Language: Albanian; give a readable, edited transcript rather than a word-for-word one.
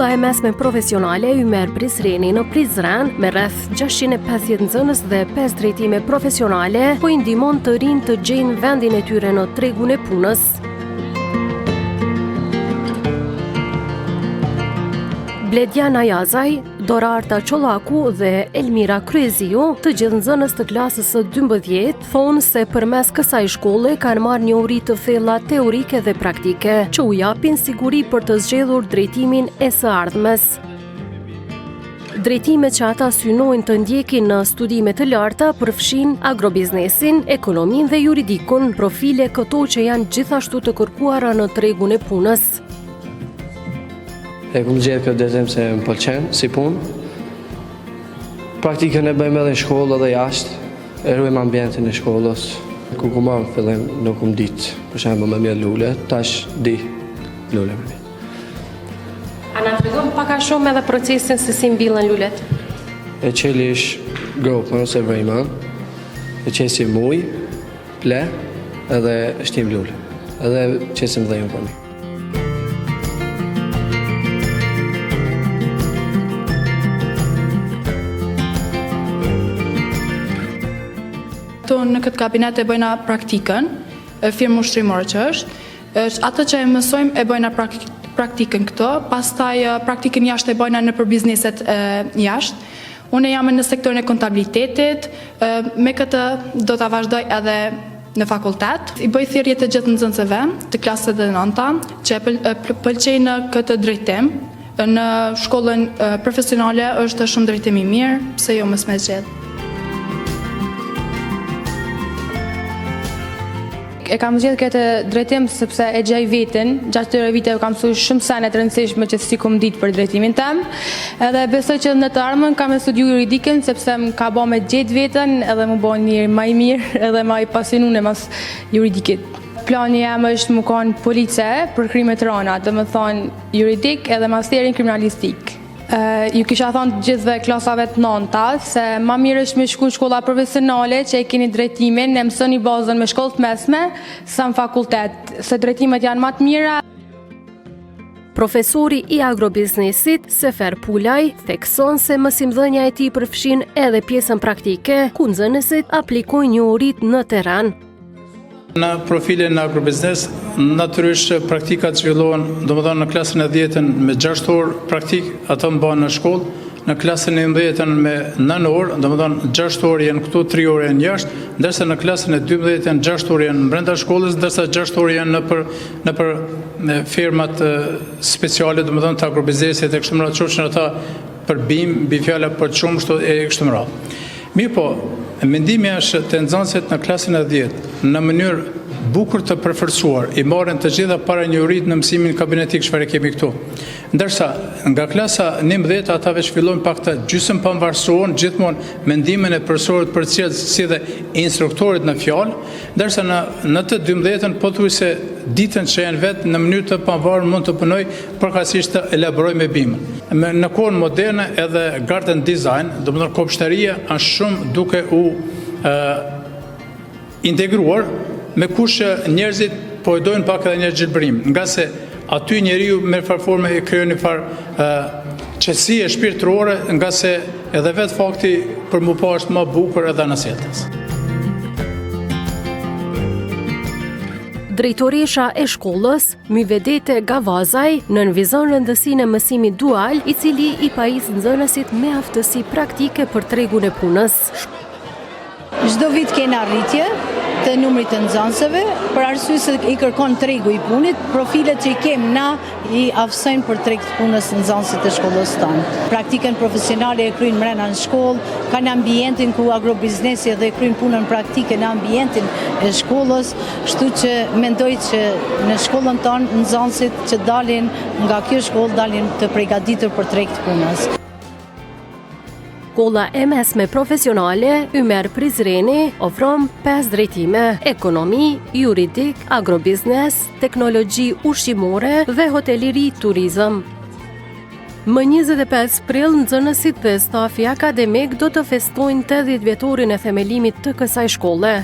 Shkolla e mesme profesionale Ymer Prizreni në Prizren me rreth 650 nxënës dhe 5 drejtime profesionale po i ndihmon të rinj të gjejnë vendin e tyre në tregun e punës. Bledjana Jazaj, Dora Arta Çollaku dhe Elmira Kryeziu, të gjithë nxënës të klasës së 12, thonë se përmes kësaj shkolle kanë marrë njohuri të thella teorike dhe praktike, që u japin siguri për të zgjedhur drejtimin e së ardhmes. Drejtimet që ata synojnë të ndjekin në studime të larta përfshin agrobiznesin, ekonominë dhe juridikun, profile këto që janë gjithashtu të kërkuara në tregun e punës. E kom gjetë këtë drejtim se më pëlqen si punë. Praktikën e bëjmë edhe në shkollë edhe jashtë, e ruajmë ambientin e shkollës. Ku ku marrë fillim nuk kom ditë, për shembull me mjell lule, tash di lule me mirë. A na tregom pak a shumë edhe procesin se si mbillen lulet? E qelish gropën ose vrejman, e qesim ujë, ple, edhe shtim lule, edhe qesim dhejën për mi. Në këtë kabinet e bëjna praktikën, firmë ushtrimore që është, atë që e mësojmë e bëjna praktikën këto, pastaj praktikën jashtë e bëjna në për bizneset jashtë. Unë jam në sektorin e kontabilitetit, me këtë do të vazhdoj edhe në fakultet. I bëj thirrje të gjithë nxënësve të klasës së 9-ta që pëlqejnë këtë drejtim. Në shkollën profesionale është shumë drejtim i mirë, pse jo mos më zgjedh. E kam zgjedhur këtë drejtim sepse e gjej veten, gjatë këtyre viteve kam mësuar shumë sene të rëndësishme që si kom ditë për drejtimin tim. Edhe besoj që në të ardhmen kam studiu juridikën sepse më ka bërë me gjetë veten edhe më bën një më i mirë edhe më i pasionuar mas juridikit. Plani jam është më konë police për krime të rëna, domethënë juridik edhe masterin kriminalistik. Ju kisha thonë të gjithëve klasave të 9-ta se ma mirë është me shku në shkolla profesionale që e keni drejtimin, e mësoni bazën me shkollë të mesme sa në fakultet, se drejtimet janë ma të mira. Profesori i agrobiznesit, Sefer Pulaj, thekson se mësimdhënia e tij përfshin edhe pjesën praktike, ku nxënësit aplikojnë njohuritë në terren. Në profilin në agrobiznes, natyrisht praktikat zhvillohen, domethënë në klasën e 10 me 6 orë praktik, ato mbahen në shkollë, në klasën e 11 me 9 orë, domethënë 6 orë janë këtu, 3 orë janë jashtë, ndërsa në klasën e 12 janë 6 orë janë brenda shkollës, ndërsa 6 orë janë nëpër firmat speciale, domethënë të agrobiznesit e kështu me radhë, qofshin ata për bim, bifjala për çumsh e kështu me radhë. Mirë po, mendimi është të nxënësit në klasën e 10 në mënyrë bukur të përforcuar, i marrin të gjitha paranjohuritë në mësimin kabinetik çfarë kemi këtu. Ndërsa nga klasa 11 ata veç fillojnë pak të gjysmë pavarësohen gjithmonë mendimin e profesorit përcjell si dhe instruktorit në fjalë, ndërsa në të 12-ën pothuajse ditën që janë vetë në mënyrë të pavarur mund të punoj përkatësisht të elaboroj me bimën. Në kohën moderne edhe garden design, domethënë kopshteria është shumë duke u integruar me kush njerëzit po e dojnë pak edhe një gjelbërim, nga se aty njeriu me farforme e krijon një farë qetësie shpirtërore, nga se edhe vetë fakti për mu pa është më bukur edhe anësjetës. Drejtoresha e shkollës, Myvedete Gavazaj, nënvizon rëndësinë e mësimit dual, i cili i pajis nxënësit me aftësi praktike për tregun e punës. Çdo vit kena rritje të numrit të nxënësve, për arsye se i kërkon tregu i punit, profilet që i kemi na i aftësojnë për treg të punës nxënësit e shkollës tonë. Praktikën profesionale e kryjnë mrena në shkollë, kanë ambientin ku agrobiznesi edhe kryjnë punën praktike në ambientin e shkollës, kështu që mendoj që në shkollën tonë nxënësit që dalin nga kjo shkollë dalin të përgatitur për treg të punës. Shkolla e mesme profesionale Ymer Prizreni ofron 5 drejtime: ekonomi, juridik, agrobiznes, teknologji ushqimore dhe hoteliri turizëm. Më 25 prill nxënësit dhe stafi akademik do të festojnë 80 vjetorin e themelimit të kësaj shkolle.